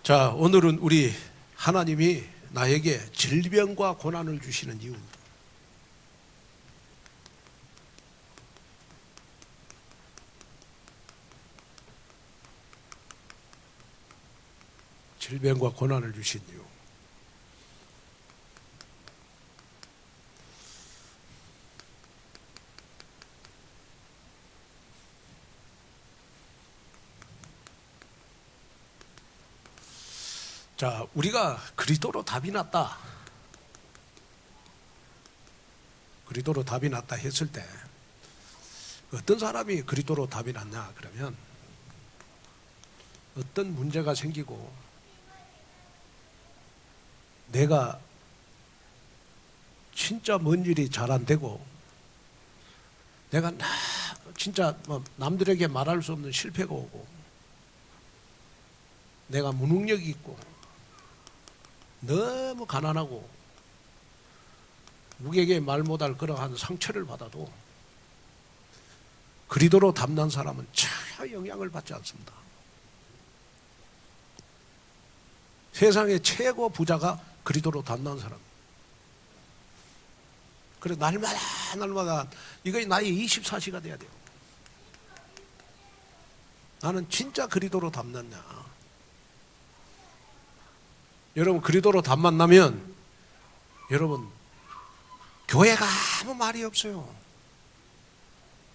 자, 오늘은 우리 하나님이 나에게 질병과 고난을 주시는 이유. 질병과 고난을 주신 이유. 자, 우리가 그리스도로 답이 났다. 그리스도로 답이 났다 했을 때 어떤 사람이 그리스도로 답이 났냐 그러면 어떤 문제가 생기고 내가 진짜 뭔 일이 잘 안 되고 내가 진짜 남들에게 말할 수 없는 실패가 오고 내가 무능력이 있고 너무 가난하고 누구에게 말 못할 그러한 상처를 받아도 그리스도로 담난 사람은 전혀 영향을 받지 않습니다. 세상의 최고 부자가 그리스도로 담난 사람. 그래 날마다 이거 나의 24시가 돼야 돼요. 나는 진짜 그리스도로 담났냐. 여러분 그리스도로 답 만나면 여러분 교회가 아무 말이 없어요.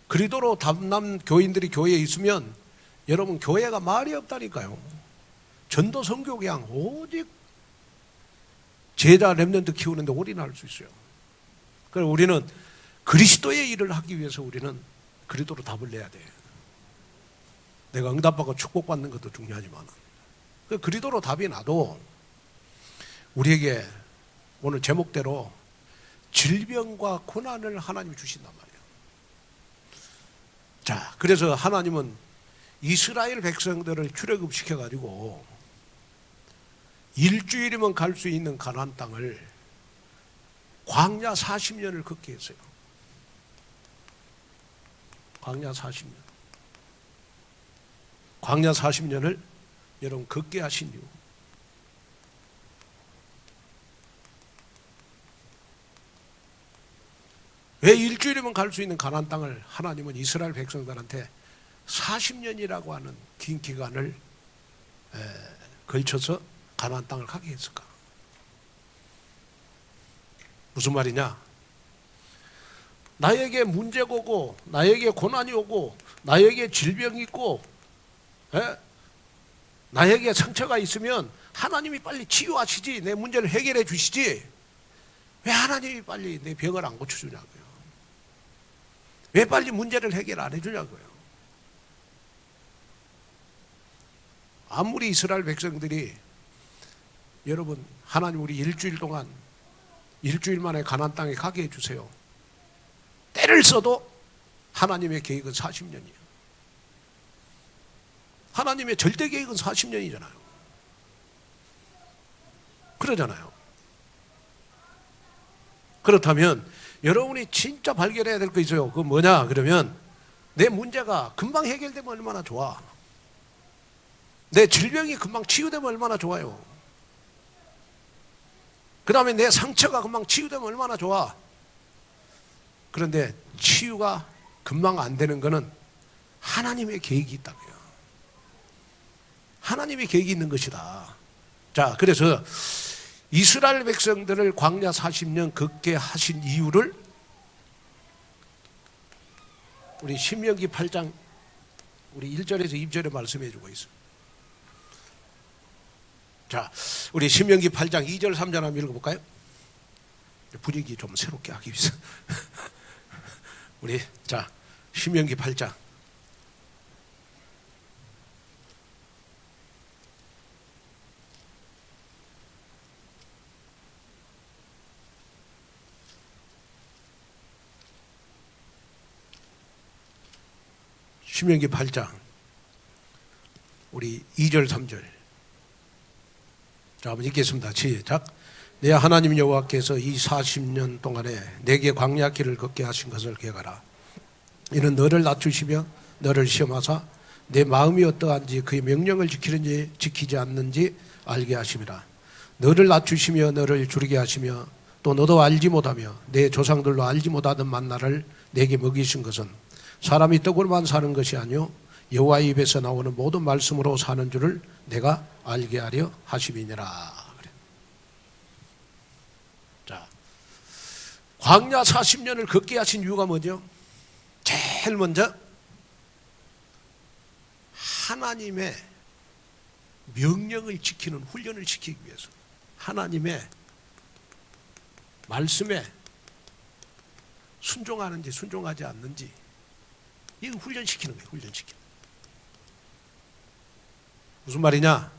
그리스도로 답난 교인들이 교회에 있으면 여러분 교회가 말이 없다니까요. 전도 선교 그냥 오직 제자 렘넌트 키우는데 올인할 수 있어요. 그래서 우리는 그리스도의 일을 하기 위해서 우리는 그리스도로 답을 내야 돼. 내가 응답받고 축복받는 것도 중요하지만 그리스도로 답이 나도 우리에게 오늘 제목대로 질병과 고난을 하나님이 주신단 말이에요. 자, 그래서 하나님은 이스라엘 백성들을 출애굽시켜가지고 일주일이면 갈 수 있는 가나안 땅을 광야 40년을 걷게 했어요. 광야 40년. 광야 40년을 여러분 걷게 하신 이유. 왜 일주일이면 갈 수 있는 가나안 땅을 하나님은 이스라엘 백성들한테 40년이라고 하는 긴 기간을 걸쳐서 가나안 땅을 가게 했을까? 무슨 말이냐? 나에게 문제가 오고 나에게 고난이 오고 나에게 질병이 있고 나에게 상처가 있으면 하나님이 빨리 치유하시지, 내 문제를 해결해 주시지, 왜 하나님이 빨리 내 병을 안 고쳐주냐고요. 왜 빨리 문제를 해결 안 해주냐고요. 아무리 이스라엘 백성들이 여러분 하나님 우리 일주일 동안 일주일 만에 가나안 땅에 가게 해주세요. 때를 써도 하나님의 계획은 40년이에요. 하나님의 절대 계획은 40년이잖아요. 그러잖아요. 그렇다면 여러분이 진짜 발견해야 될 거 있어요. 그건 뭐냐 그러면 내 문제가 금방 해결되면 얼마나 좋아. 내 질병이 금방 치유되면 얼마나 좋아요. 그 다음에 내 상처가 금방 치유되면 얼마나 좋아. 그런데 치유가 금방 안 되는 거는 하나님의 계획이 있다고요. 하나님의 계획이 있는 것이다. 자, 그래서 이스라엘 백성들을 광야 40년 걷게 하신 이유를 우리 신명기 8장 우리 1절에서 2절에 말씀해 주고 있어요. 자, 우리 신명기 8장 2절 3절 한번 읽어볼까요? 분위기 좀 새롭게 하기 위해서 우리 자 신명기 8장 신명기 8장 우리 2절 3절 자 한번 읽겠습니다. 시작. 내 하나님 여호와께서 이 40년 동안에 내게 광야 길을 걷게 하신 것을 기억하라. 이는 너를 낮추시며 너를 시험하사 내 마음이 어떠한지 그의 명령을 지키는지 지키지 않는지 알게 하심이라. 너를 낮추시며 너를 줄이게 하시며 또 너도 알지 못하며 내 조상들로 알지 못하던 만나를 내게 먹이신 것은 사람이 떡으로만 사는 것이 아니요 여호와의 입에서 나오는 모든 말씀으로 사는 줄을 내가 알게 하려 하심이니라. 자, 광야 40년을 걷게 하신 이유가 뭐죠? 제일 먼저 하나님의 명령을 지키는 훈련을 시키기 위해서, 하나님의 말씀에 순종하는지 순종하지 않는지 이거 훈련시키는 거예요. 훈련시키는. 무슨 말이냐?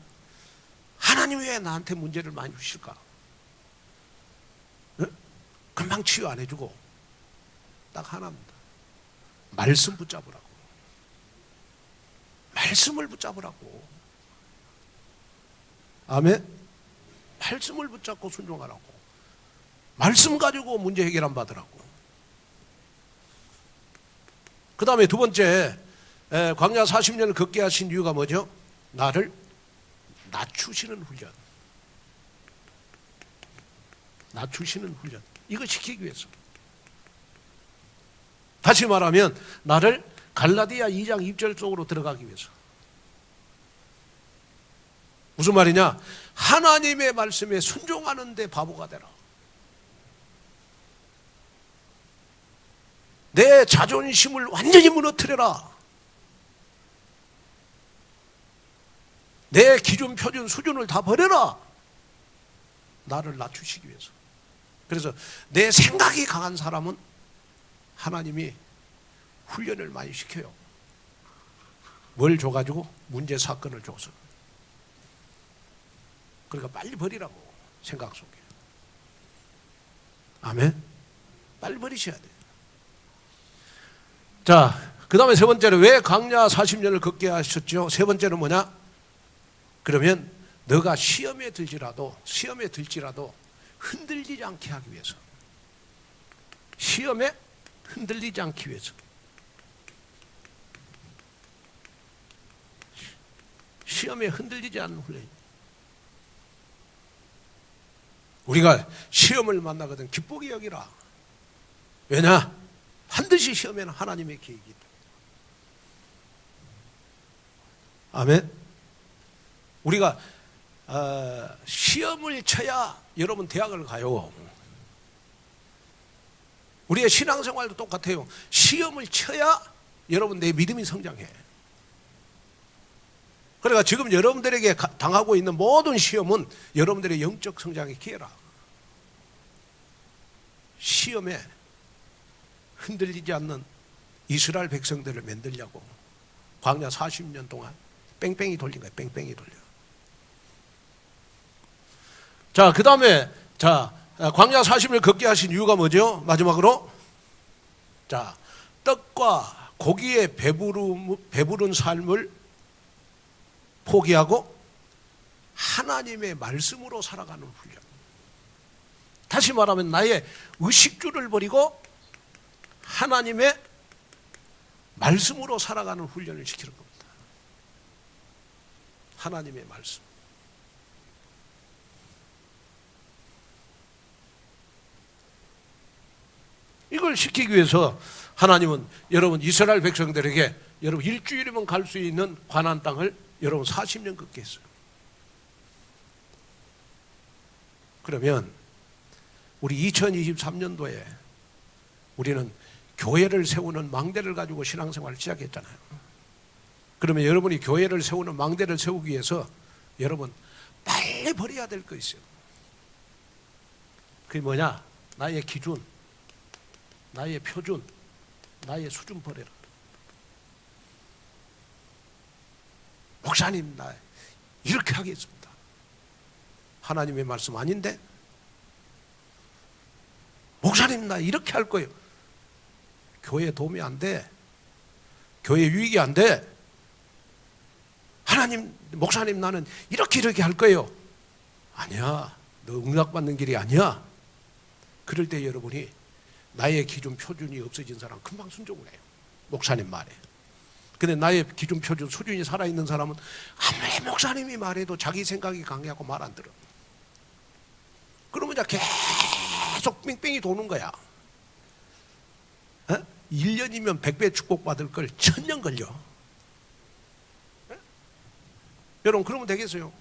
하나님 왜 나한테 문제를 많이 주실까? 응? 금방 치유 안 해주고 딱 하나입니다. 말씀 붙잡으라고. 말씀을 붙잡으라고. 아멘? 말씀을 붙잡고 순종하라고. 말씀 가지고 문제 해결 안 받으라고. 그 다음에 두 번째, 광야 40년을 걷게 하신 이유가 뭐죠? 나를 낮추시는 훈련. 낮추시는 훈련. 이거 시키기 위해서. 다시 말하면 나를 갈라디아 2장 2절 속으로 들어가기 위해서. 무슨 말이냐? 하나님의 말씀에 순종하는데 바보가 되라. 내 자존심을 완전히 무너뜨려라. 내 기준, 표준, 수준을 다 버려라. 나를 낮추시기 위해서. 그래서 내 생각이 강한 사람은 하나님이 훈련을 많이 시켜요. 뭘 줘가지고? 문제 사건을 줘서. 그러니까 빨리 버리라고. 생각 속에. 아멘? 빨리 버리셔야 돼요. 자, 그 다음에 세 번째는 왜 광야 40년을 걷게 하셨죠? 세 번째는 뭐냐? 그러면 너가 시험에 들지라도 흔들리지 않게 하기 위해서. 시험에 흔들리지 않기 위해서. 시험에 흔들리지 않는 훈련. 우리가 시험을 만나거든 기쁘게 여기라. 왜냐? 반드시 시험에는 하나님의 계획이 있다. 아멘. 우리가 시험을 쳐야 여러분 대학을 가요. 우리의 신앙생활도 똑같아요. 시험을 쳐야 여러분 내 믿음이 성장해. 그러니까 지금 여러분들에게 당하고 있는 모든 시험은 여러분들의 영적 성장의 기회라. 시험에 흔들리지 않는 이스라엘 백성들을 만들려고 광야 40년 동안 뺑뺑이 돌린 거예요. 뺑뺑이 돌려. 자, 그 다음에 광야 40을 걷게 하신 이유가 뭐죠? 마지막으로 자, 떡과 고기에 배부른 삶을 포기하고 하나님의 말씀으로 살아가는 훈련. 다시 말하면 나의 의식주를 버리고 하나님의 말씀으로 살아가는 훈련을 시키는 겁니다. 하나님의 말씀. 이걸 시키기 위해서 하나님은 여러분 이스라엘 백성들에게 여러분 일주일이면 갈 수 있는 가나안 땅을 여러분 40년 걷게 했어요. 그러면 우리 2023년도에 우리는 교회를 세우는 망대를 가지고 신앙생활을 시작했잖아요. 그러면 여러분이 교회를 세우는 망대를 세우기 위해서 여러분 빨리 버려야 될 거 있어요. 그게 뭐냐? 나의 기준, 나의 표준, 나의 수준 버려라. 목사님, 나 이렇게 하겠습니다. 하나님의 말씀 아닌데? 목사님, 나 이렇게 할 거예요. 교회 도움이 안 돼. 교회 유익이 안 돼. 하나님, 목사님, 나는 이렇게 할 거예요. 아니야. 너 응답받는 길이 아니야. 그럴 때 여러분이 나의 기준, 표준이 없어진 사람 금방 순종을 해요. 목사님 말에. 근데 나의 기준, 표준, 수준이 살아있는 사람은 아무리 목사님이 말해도 자기 생각이 강하고 말 안 들어. 그러면 이제 계속 뺑뺑이 도는 거야. 1년이면 100배 축복받을 걸 1000년 걸려. 여러분, 그러면 되겠어요?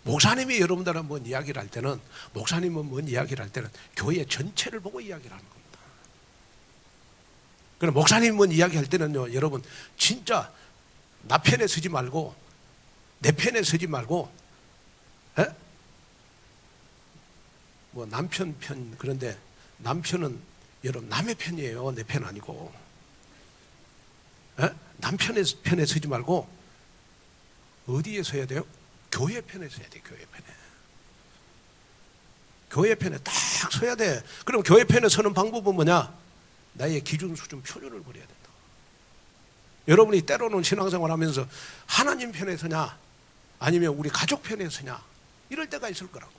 목사님이 여러분들은 뭔 이야기를 할 때는, 목사님은 뭔 이야기를 할 때는 교회 전체를 보고 이야기를 하는 겁니다. 그럼 목사님이 뭔 이야기 할 때는요, 여러분, 진짜 나 편에 서지 말고, 내 편에 서지 말고, 뭐 남편 편, 그런데 남편은 여러분 남의 편이에요. 내 편 아니고. 남편의 편에 서지 말고 어디에 서야 돼요? 교회 편에 서야 돼. 교회 편에. 교회 편에 딱 서야 돼. 그럼 교회 편에 서는 방법은 뭐냐? 나의 기준, 수준, 표준을 버려야 된다. 여러분이 때로는 신앙생활 하면서 하나님 편에 서냐, 아니면 우리 가족 편에 서냐, 이럴 때가 있을 거라고.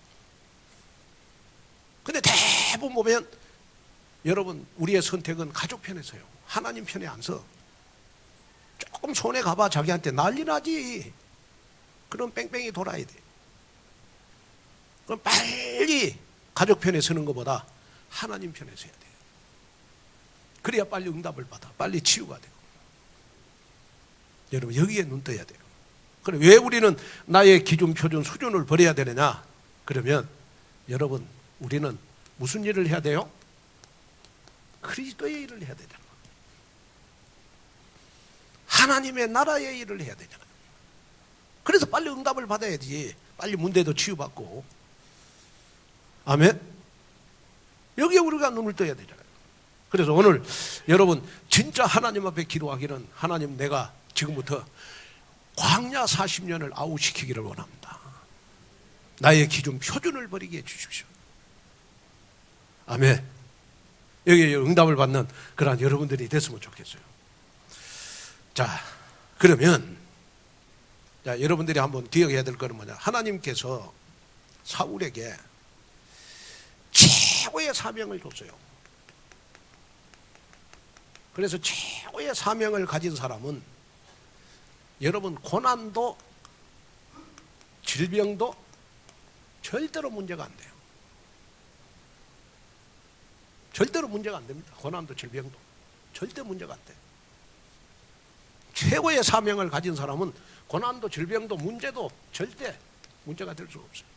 근데 대부분 보면 여러분, 우리의 선택은 가족 편에 서요. 하나님 편에 안 서. 조금 손해 가봐 자기한테 난리 나지. 그럼 뺑뺑이 돌아야 돼. 그럼 빨리 가족 편에 서는 것보다 하나님 편에 서야 돼. 그래야 빨리 응답을 받아. 빨리 치유가 되고. 여러분, 여기에 눈 떠야 돼요. 그럼 왜 우리는 나의 기준, 표준, 수준을 버려야 되느냐? 그러면 여러분, 우리는 무슨 일을 해야 돼요? 그리스도의 일을 해야 되잖아. 하나님의 나라의 일을 해야 되잖아. 그래서 빨리 응답을 받아야지. 빨리 문제도 치유받고. 아멘? 여기에 우리가 눈을 떠야 되잖아요. 그래서 오늘 여러분, 진짜 하나님 앞에 기도하기는, 하나님, 내가 지금부터 광야 40년을 아웃시키기를 원합니다. 나의 기준, 표준을 버리게 해주십시오. 아멘. 여기에 응답을 받는 그러한 여러분들이 됐으면 좋겠어요. 자, 그러면 자, 여러분들이 한번 기억해야 될 거는 뭐냐? 하나님께서 사울에게 최고의 사명을 줬어요. 그래서 최고의 사명을 가진 사람은 여러분, 고난도 질병도 절대로 문제가 안 돼요. 절대로 문제가 안 됩니다. 고난도 질병도 절대 문제가 안 돼요. 최고의 사명을 가진 사람은 고난도 질병도 문제도 절대 문제가 될 수가 없어요.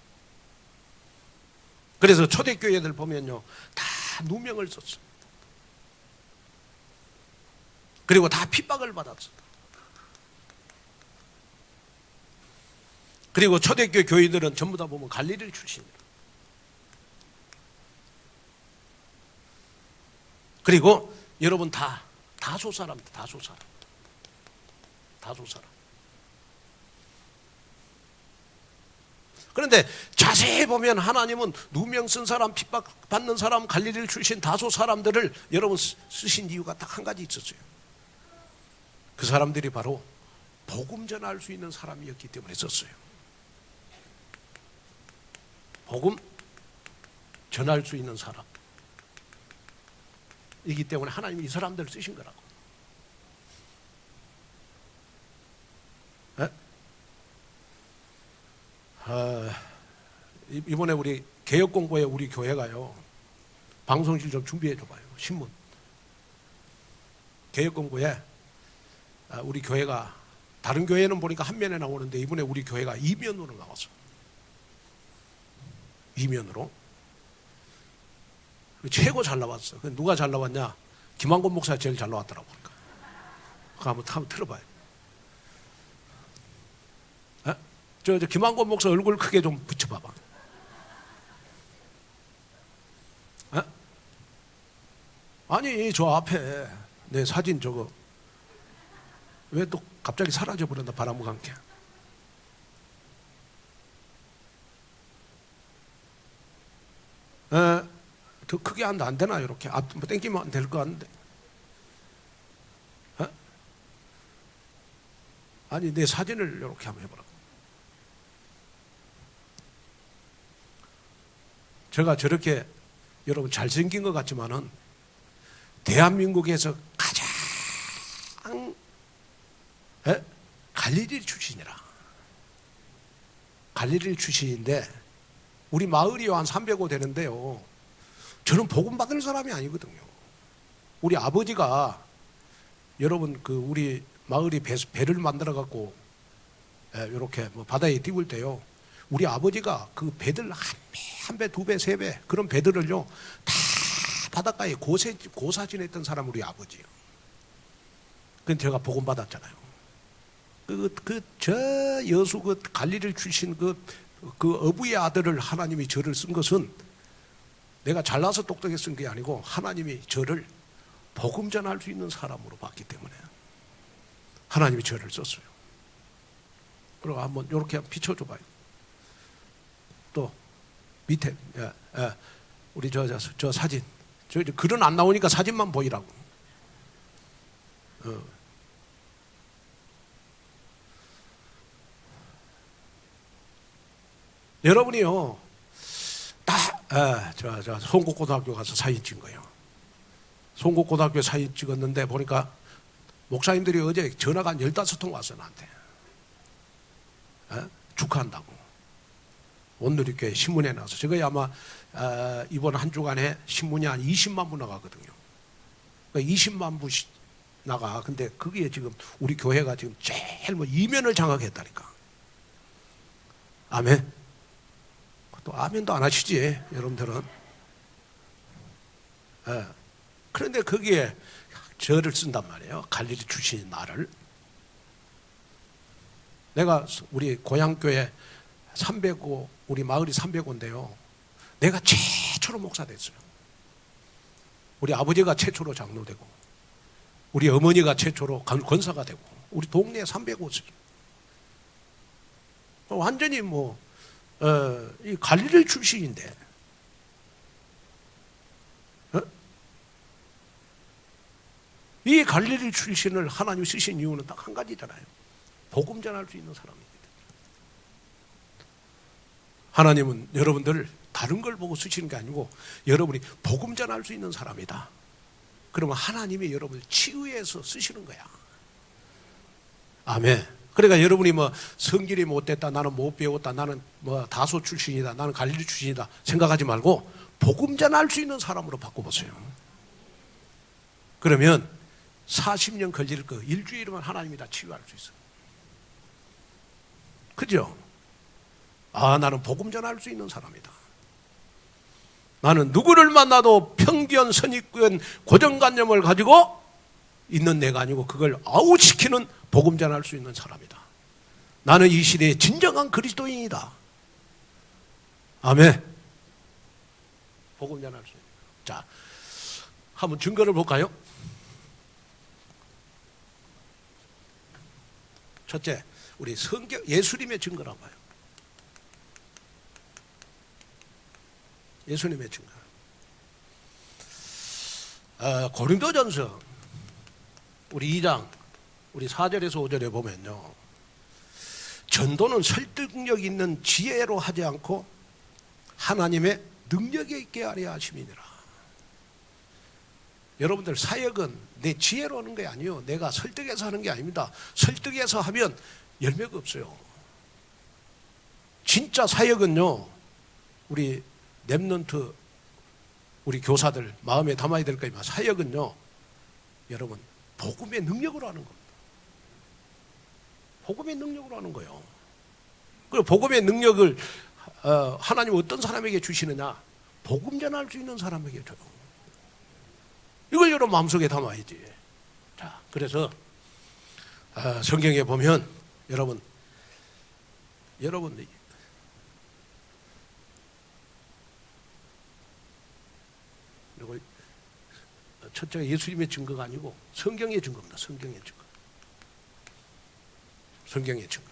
그래서 초대교회들 보면요, 다 누명을 썼어. 그리고 다 핍박을 받았어. 그리고 초대교회 교회들은 전부 다 보면 갈릴리 출신이에요. 그리고 여러분, 다 다소 사람들, 다소 사람. 그런데 자세히 보면 하나님은 누명 쓴 사람, 핍박받는 사람, 갈릴리 출신 다소 사람들을 여러분 쓰신 이유가 딱 한 가지 있었어요. 그 사람들이 바로 복음 전할 수 있는 사람이었기 때문에 썼어요. 복음 전할 수 있는 사람이기 때문에 하나님이 이 사람들을 쓰신 거라고. 이번에 우리 개혁공부에 우리 교회가요, 방송실 좀 준비해 줘봐요. 신문. 개혁공부에 우리 교회가, 다른 교회는 보니까 한 면에 나오는데 이번에 우리 교회가 2면으로 나왔어. 2면으로. 최고 잘 나왔어. 누가 잘 나왔냐? 김한권 목사 제일 잘 나왔더라고. 그거 한번 들어봐요. 저 김한권 목사 얼굴 크게 좀 붙여봐봐. 아니, 저 앞에 내 사진 저거 왜 또 갑자기 사라져 버렸나, 바람과 함께. 더 크게 한다 안 되나? 이렇게 앞 땡기면 안 될 거 같은데. 아니, 내 사진을 이렇게 한번 해보라고. 제가 저렇게 여러분 잘생긴 것 같지만은 대한민국에서 가장 갈릴리 출신이라. 갈릴리 출신인데 우리 마을이 한 300호 되는데요. 저는 복음 받을 사람이 아니거든요. 우리 아버지가 여러분 그 우리 마을이 배를 만들어 갖고 이렇게 뭐 바다에 띄울 때요. 우리 아버지가 그 배들 한 배, 두 배, 세 배 그런 배들을요 다 바닷가에 고사 지냈던 사람 우리 아버지요. 그건 제가 복음 받았잖아요. 저 여수 그 갈릴리 출신 그 어부의 아들을 하나님이 저를 쓴 것은 내가 잘나서 똑똑히 쓴 게 아니고 하나님이 저를 복음 전할 수 있는 사람으로 봤기 때문에 하나님이 저를 썼어요. 그리고 한번 이렇게 비춰줘 봐요. 또 밑에 우리 저 사진 저 글은 안 나오니까 사진만 보이라고. 여러분이요 저 송곡고등학교 가서 사진 찍은 거예요. 송곡고등학교 사진 찍었는데 보니까 목사님들이 어제 전화가 한 15통 왔어 나한테. 축하한다고. 온누리교회 신문에 나와서 저거 아마 이번 한 주간에 신문이 한 20만 부 나가거든요. 그러니까 20만 부씩 나가. 근데 거기에 지금 우리 교회가 지금 제일 뭐 이면을 장악했다니까. 아멘. 또 아멘도 안 하시지 여러분들은. 그런데 거기에 저를 쓴단 말이에요. 갈릴리 출신인 나를. 내가 우리 고향교회 305 우리 마을이 305인데요. 내가 최초로 목사 됐어요. 우리 아버지가 최초로 장로되고 우리 어머니가 최초로 권사가 되고 우리 동네 305지. 완전히 뭐 이 갈릴리 출신인데 이 갈릴리 출신을 하나님이 쓰신 이유는 딱 한 가지잖아요. 복음 전할 수 있는 사람입니다. 하나님은 여러분들을 다른 걸 보고 쓰시는 게 아니고 여러분이 복음 전할 수 있는 사람이다. 그러면 하나님이 여러분을 치유해서 쓰시는 거야. 아멘. 그러니까 여러분이 뭐 성질이 못됐다, 나는 못 배웠다, 나는 뭐 다소 출신이다, 나는 갈릴리 출신이다 생각하지 말고 복음 전할 수 있는 사람으로 바꿔보세요. 그러면 40년 걸릴 거 일주일이면 하나님이 다 치유할 수 있어요. 그죠? 나는 복음 전할 수 있는 사람이다. 나는 누구를 만나도 편견, 선입견, 고정관념을 가지고 있는 내가 아니고 그걸 아웃시키는 복음 전할 수 있는 사람이다. 나는 이 시대의 진정한 그리스도인이다. 아멘. 복음 전할 수 있는. 자, 한번 증거를 볼까요? 첫째, 우리 성경 예수님의 증거를 한번 봐요. 예수님의 증거. 고린도전서 우리 2장 우리 4절에서 5절에 보면요. 전도는 설득력 있는 지혜로 하지 않고 하나님의 능력에 있게 하려 하심이니라. 여러분들 사역은 내 지혜로 하는 게 아니에요. 내가 설득해서 하는 게 아닙니다. 설득해서 하면 열매가 없어요. 진짜 사역은요. 우리 렘넌트 우리 교사들 마음에 담아야 될 거지만 사역은요. 여러분 복음의 능력으로 하는 겁니다. 복음의 능력으로 하는 거예요. 그리고 복음의 능력을 하나님 어떤 사람에게 주시느냐? 복음 전할 수 있는 사람에게 줘요. 이걸 여러분 마음속에 담아야지. 자, 그래서 성경에 보면 여러분 그리고 첫째가 예수님의 증거가 아니고 성경의 증거입니다. 성경의 증거. 성경의 증거.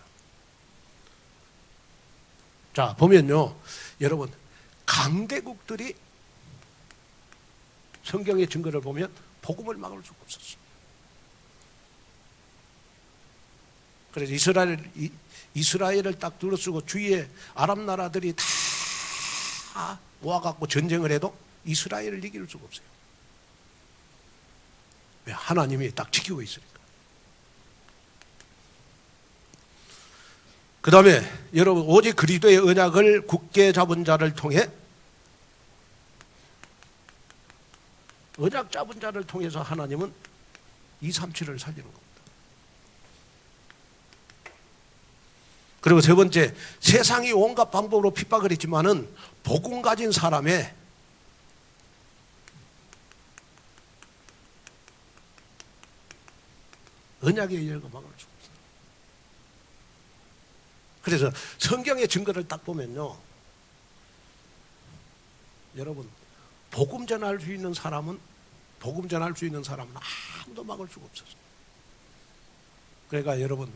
자, 보면요. 여러분, 강대국들이 성경의 증거를 보면 복음을 막을 수가 없었어요. 그래서 이스라엘을 딱 둘러쓰고 주위에 아랍 나라들이 다 모아갖고 전쟁을 해도 이스라엘을 이길 수가 없어요. 왜? 하나님이 딱 지키고 있으니까. 그 다음에 여러분, 오직 그리스도의 언약을 굳게 잡은 자를 통해, 언약 잡은 자를 통해서 하나님은 237을 살리는 겁니다. 그리고 세 번째, 세상이 온갖 방법으로 핍박을 했지만은 복음 가진 사람의 언약의 열과 막을 수 없어요. 그래서 성경의 증거를 딱 보면요, 여러분, 복음 전할 수 있는 사람은 아무도 막을 수가 없어요. 그러니까 여러분,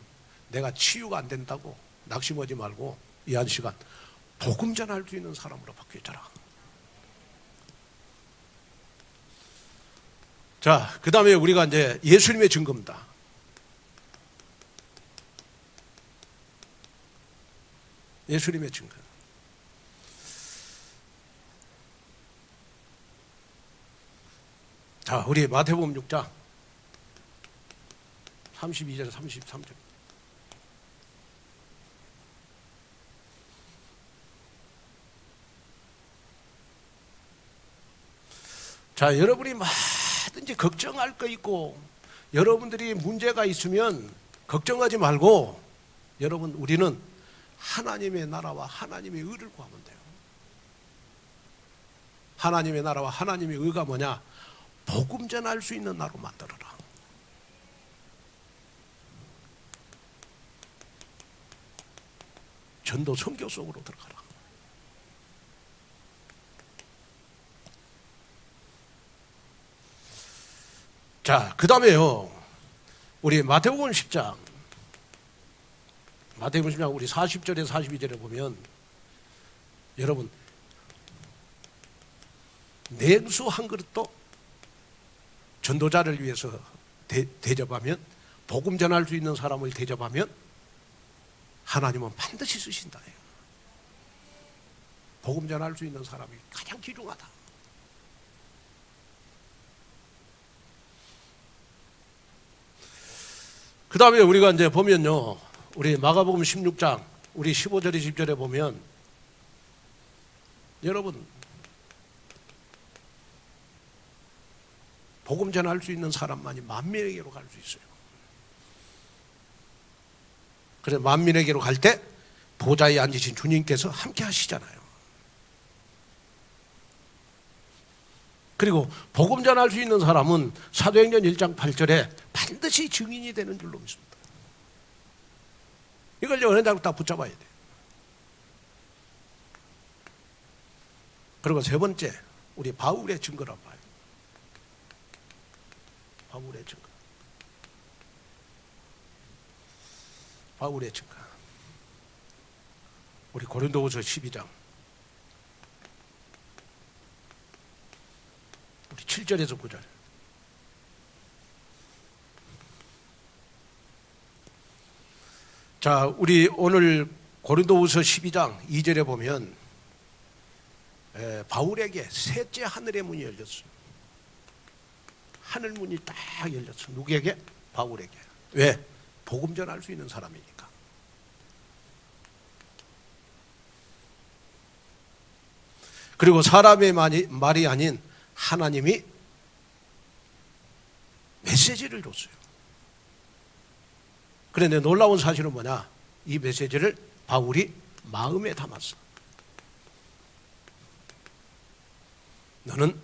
내가 치유가 안 된다고 낙심하지 말고 이 한 시간 복음 전할 수 있는 사람으로 바뀌어져라. 자, 그 다음에 우리가 이제 예수님의 증거입니다. 예수님의 증거. 자, 우리 마태복음 6장 32절 33절. 자, 여러분이 뭐든지 걱정할 거 있고 여러분들이 문제가 있으면 걱정하지 말고, 여러분, 우리는 하나님의 나라와 하나님의 의를 구하면 돼요. 하나님의 나라와 하나님의 의가 뭐냐? 복음 전할 수 있는 나로 만들어라. 전도 선교 속으로 들어가라. 자, 그 다음에요, 우리 마태복음 10장 우리 40절에 42절에 보면, 여러분, 냉수 한 그릇도 전도자를 위해서 대접하면, 복음 전할 수 있는 사람을 대접하면 하나님은 반드시 쓰신다. 복음 전할 수 있는 사람이 가장 귀중하다. 그 다음에 우리가 이제 보면요, 우리 마가복음 16장 우리 15절에 10절에 보면, 여러분, 복음 전할 수 있는 사람만이 만민에게로 갈 수 있어요. 그래서 만민에게로 갈 때 보좌에 앉으신 주님께서 함께 하시잖아요. 그리고 복음 전할 수 있는 사람은 사도행전 1장 8절에 반드시 증인이 되는 줄로 믿습니다. 이걸 어느 장로 다 붙잡아야 돼요. 그리고 세 번째, 우리 바울의 증거란 말이에요. 바울의 증거. 바울의 증거. 우리 고린도후서 12장 우리 7절에서 9절. 자, 우리 오늘 고린도후서 12장 2절에 보면 바울에게 셋째 하늘의 문이 열렸어요. 하늘 문이 딱 열렸어요. 누구에게? 바울에게. 왜? 복음 전할 수 있는 사람이니까. 그리고 사람의 말이 아닌 하나님이 메시지를 줬어요. 그런데 놀라운 사실은 뭐냐? 이 메시지를 바울이 마음에 담았어. 너는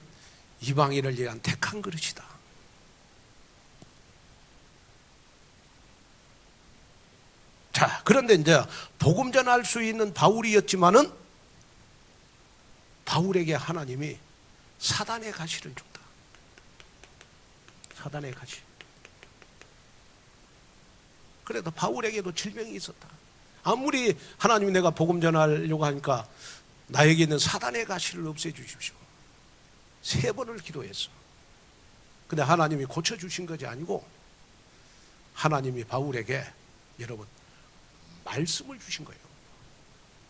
이방인을 위한 택한 그릇이다. 자, 그런데 이제 복음 전할 수 있는 바울이었지만은 바울에게 하나님이 사단의 가시를 줬다. 사단의 가시. 그래도 바울에게도 질병이 있었다. 아무리 하나님이 내가 복음 전하려고 하니까 나에게 있는 사단의 가시를 없애주십시오. 3번을 기도했어. 근데 하나님이 고쳐주신 것이 아니고 하나님이 바울에게 여러분 말씀을 주신 거예요.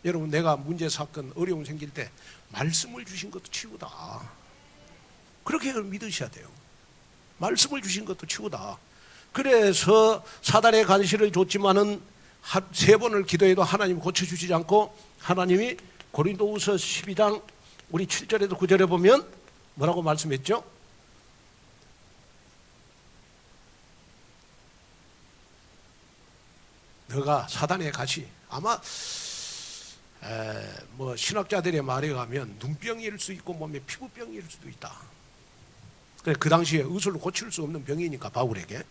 여러분, 내가 문제, 사건, 어려움 생길 때 말씀을 주신 것도 치유다. 그렇게 믿으셔야 돼요. 말씀을 주신 것도 최고다. 그래서 사단의 간시를 줬지만은 3번을 기도해도 하나님 고쳐주시지 않고 하나님이 고린도후서 12장 우리 7절에도 9절에 보면 뭐라고 말씀했죠? 너가 사단의 가시, 아마 뭐 신학자들의 말에 의하면 눈병일 수 있고 몸에 피부병일 수도 있다. 그 당시에 의술로 고칠 수 없는 병이니까 바울에게.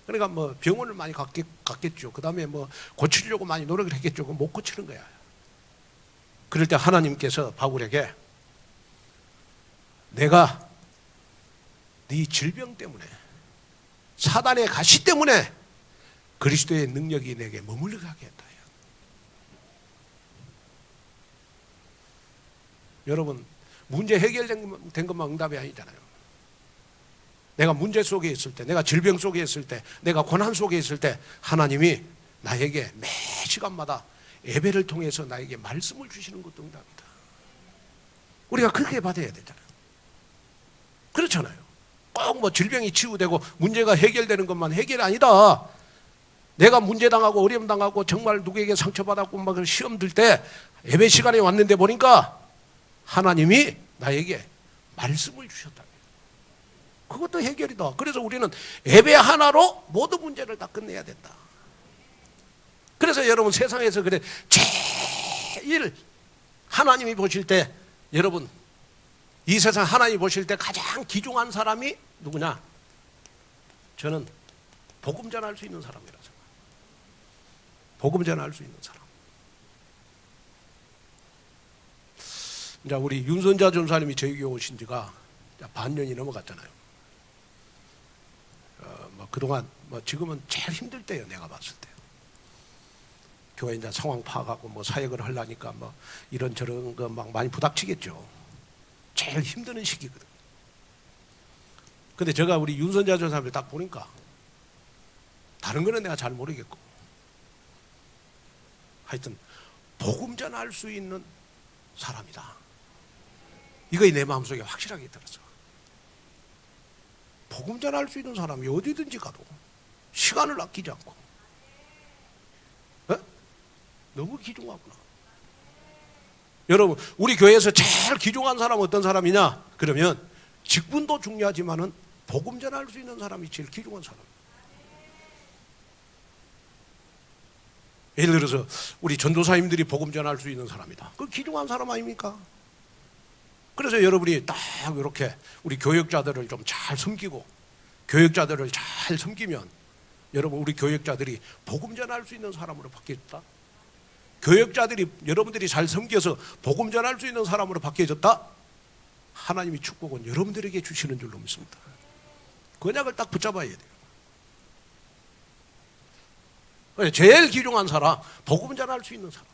그러니까 뭐 병원을 많이 갔겠죠. 그 다음에 뭐 고치려고 많이 노력을 했겠죠. 못 고치는 거야. 그럴 때 하나님께서 바울에게 내가 네 질병 때문에 사단의 가시 때문에 그리스도의 능력이 내게 머물러가게 했다. 여러분, 문제 해결된 것만 응답이 아니잖아요. 내가 문제 속에 있을 때, 내가 질병 속에 있을 때, 내가 고난 속에 있을 때 하나님이 나에게 매 시간마다 예배를 통해서 나에게 말씀을 주시는 것도 응답이다. 우리가 그렇게 받아야 되잖아요. 그렇잖아요. 꼭 뭐 질병이 치유되고 문제가 해결되는 것만 해결이 아니다. 내가 문제 당하고 어려움 당하고 정말 누구에게 상처받았고 막 시험 들 때 예배 시간에 왔는데 보니까 하나님이 나에게 말씀을 주셨다. 그것도 해결이다. 그래서 우리는 예배 하나로 모든 문제를 다 끝내야 된다. 그래서 여러분 세상에서 그래 제일 하나님이 보실 때 여러분 이 세상 하나님이 보실 때 가장 귀중한 사람이 누구냐? 저는 복음 전할 수 있는 사람이라 생각해요. 복음 전할 수 있는 사람. 이제 우리 윤선자 전사님이 저희 교회 오신 지가 반년이 넘어갔잖아요. 뭐 그동안 뭐 지금은 제일 힘들 때예요. 내가 봤을 때. 교회 이제 상황 파악하고 뭐 사역을 하려니까 뭐 이런저런 거 막 많이 부닥치겠죠. 제일 힘드는 시기거든. 근데 제가 우리 윤선자 전사님을 딱 보니까 다른 거는 내가 잘 모르겠고 하여튼 복음 전할 수 있는 사람이다. 이거 내 마음속에 확실하게 들었어. 복음 전할 수 있는 사람이 어디든지 가도 시간을 아끼지 않고 너무 귀중하구나. 여러분 우리 교회에서 제일 귀중한 사람은 어떤 사람이냐? 그러면 직분도 중요하지만은 복음 전할 수 있는 사람이 제일 귀중한 사람. 예를 들어서 우리 전도사님들이 복음 전할 수 있는 사람이다. 그 귀중한 사람 아닙니까? 그래서 여러분이 딱 이렇게 우리 교역자들을 좀 잘 섬기고 교역자들을 잘 섬기면 여러분 우리 교역자들이 복음 전할 수 있는 사람으로 바뀌었다. 교역자들이 여러분들이 잘 섬겨서 복음 전할 수 있는 사람으로 바뀌어졌다. 하나님이 축복은 여러분들에게 주시는 줄로 믿습니다. 그 언약을 딱 붙잡아야 돼요. 제일 귀중한 사람, 복음 전할 수 있는 사람.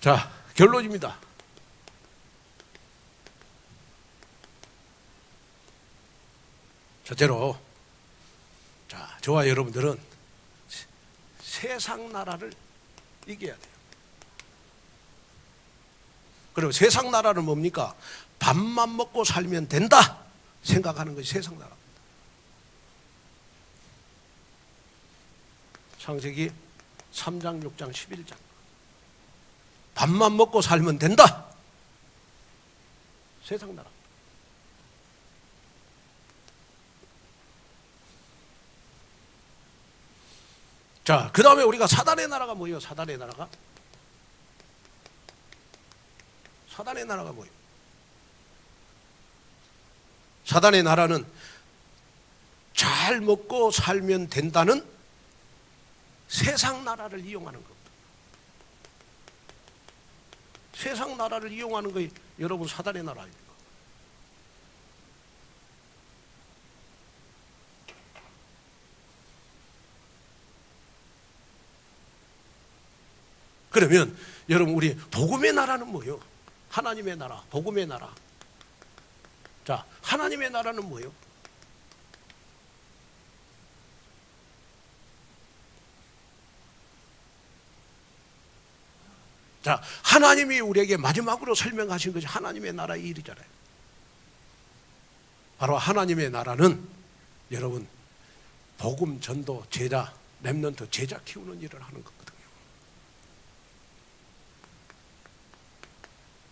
자, 결론입니다. 첫째로, 자, 저와 여러분들은 세상 나라를 이겨야 돼요. 그리고 세상 나라는 뭡니까? 밥만 먹고 살면 된다 생각하는 것이 세상 나라입니다. 창세기 3장, 6장, 11장. 밥만 먹고 살면 된다. 세상 나라. 자, 그 다음에 우리가 사단의 나라가 뭐예요? 사단의 나라가? 사단의 나라가 뭐예요? 사단의 나라는 잘 먹고 살면 된다는 세상 나라를 이용하는 겁니다. 세상 나라를 이용하는 거 여러분 사단의 나라 아닙니까? 그러면 여러분 우리 복음의 나라는 뭐예요? 하나님의 나라, 복음의 나라. 자, 하나님의 나라는 뭐예요? 자, 하나님이 우리에게 마지막으로 설명하신 것이 하나님의 나라의 일이잖아요. 바로 하나님의 나라는 여러분 복음 전도 제자 렘넌트 제자 키우는 일을 하는 거거든요.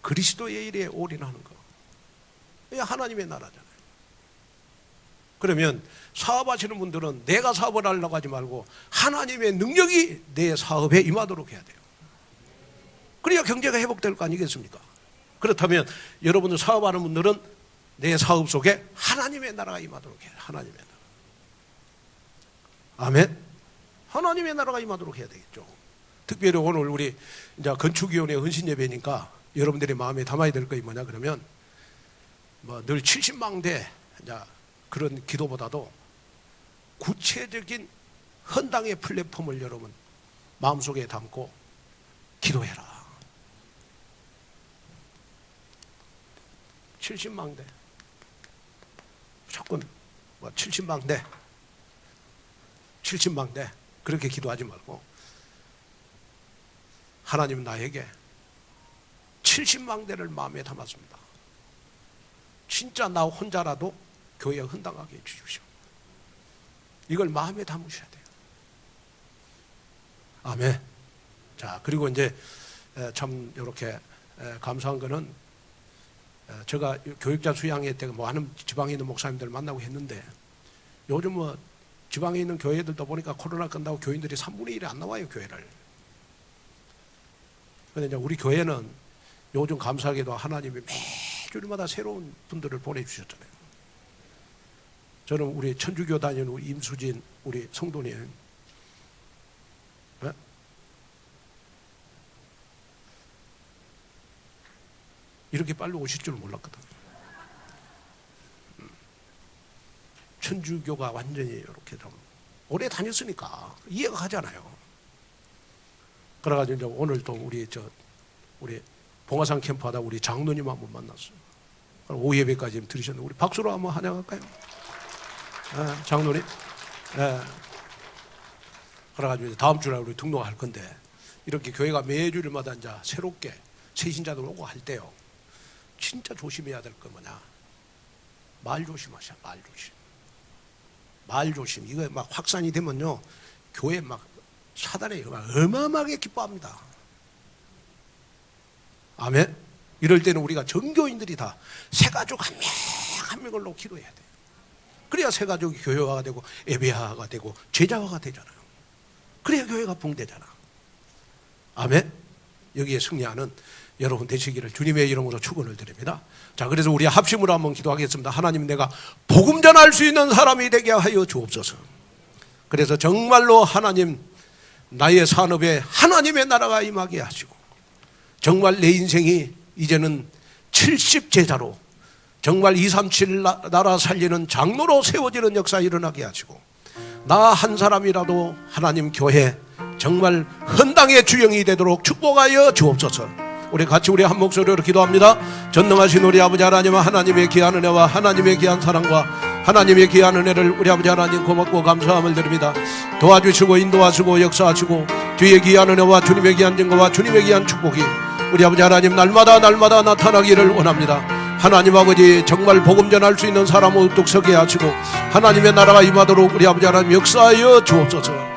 그리스도의 일에 올인하는 거. 이게 하나님의 나라잖아요. 그러면 사업하시는 분들은 내가 사업을 하려고 하지 말고 하나님의 능력이 내 사업에 임하도록 해야 돼요. 그래야 경제가 회복될 거 아니겠습니까? 그렇다면 여러분들 사업하는 분들은 내 사업 속에 하나님의 나라가 임하도록 해야 돼요. 하나님의 나라. 아멘. 하나님의 나라가 임하도록 해야 되겠죠. 특별히 오늘 우리 이제 건축위원회 헌신 예배니까 여러분들의 마음에 담아야 될 것이 뭐냐 그러면 뭐 늘 70망대 그런 기도보다도 구체적인 헌당의 플랫폼을 여러분 마음속에 담고 기도해라. 70망대 무조건 뭐 70망대 그렇게 기도하지 말고 하나님 나에게 70망대를 마음에 담았습니다. 진짜 나 혼자라도 교회에 헌당하게 해주십시오. 이걸 마음에 담으셔야 돼요. 아멘. 자, 그리고 이제 참 이렇게 감사한 거는 제가 교육자 수양회 때 많은 지방에 있는 목사님들 만나고 했는데 요즘 뭐 지방에 있는 교회들도 보니까 코로나 끝나고 교인들이 3분의 1이 안 나와요, 교회를. 그런데 이제 우리 교회는 요즘 감사하게도 하나님이 매주마다 새로운 분들을 보내주셨잖아요. 저는 우리 천주교 다니는 우리 임수진 우리 성도님, 네? 이렇게 빨리 오실 줄 몰랐거든. 천주교가 완전히 이렇게 좀 오래 다녔으니까 이해가 가잖아요. 그래가지고 이제 오늘 또 우리 봉화산 캠프하다 우리 장로님 한번 만났어요. 오후 예배까지 들으셨는데 우리 박수로 한번 환영할까요? 네, 장로님. 네. 그래가지고 다음 주에 우리 등록할 건데 이렇게 교회가 매주일마다 이제 새롭게 새 신자들 오고 할 때요. 진짜 조심해야 될 거 뭐냐? 말 조심하셔. 말 조심. 이거 막 확산이 되면요, 교회 막 사단이 막 어마어마하게 기뻐합니다. 아멘. 이럴 때는 우리가 전교인들이 다 새 가족 한 명 한 명을로 기도해야 돼요. 그래야 새 가족이 교회화가 되고 예배화가 되고 제자화가 되잖아요. 그래야 교회가 붕대잖아. 아멘. 여기에 승리하는 여러분 되시기를 주님의 이름으로 축원을 드립니다. 자, 그래서 우리 합심으로 한번 기도하겠습니다. 하나님, 내가 복음 전할 수 있는 사람이 되게 하여 주옵소서. 그래서 정말로 하나님, 나의 산업에 하나님의 나라가 임하게 하시고, 정말 내 인생이 이제는 70제자로 정말 237 나라 살리는 장로로 세워지는 역사 일어나게 하시고, 나 한 사람이라도 하나님 교회 정말 헌당의 주영이 되도록 축복하여 주옵소서. 우리 같이 우리 한 목소리로 기도합니다. 전능하신 우리 아버지 하나님, 하나님의 귀한 은혜와 하나님의 귀한 사랑과 하나님의 귀한 은혜를 우리 아버지 하나님 고맙고 감사함을 드립니다. 도와주시고 인도하시고 역사하시고 주의 귀한 은혜와 주님의 귀한 증거와 주님의 귀한 축복이 우리 아버지 하나님 날마다 나타나기를 원합니다. 하나님 아버지, 정말 복음 전할 수 있는 사람 우뚝 서게 하시고 하나님의 나라가 임하도록 우리 아버지 하나님 역사하여 주옵소서.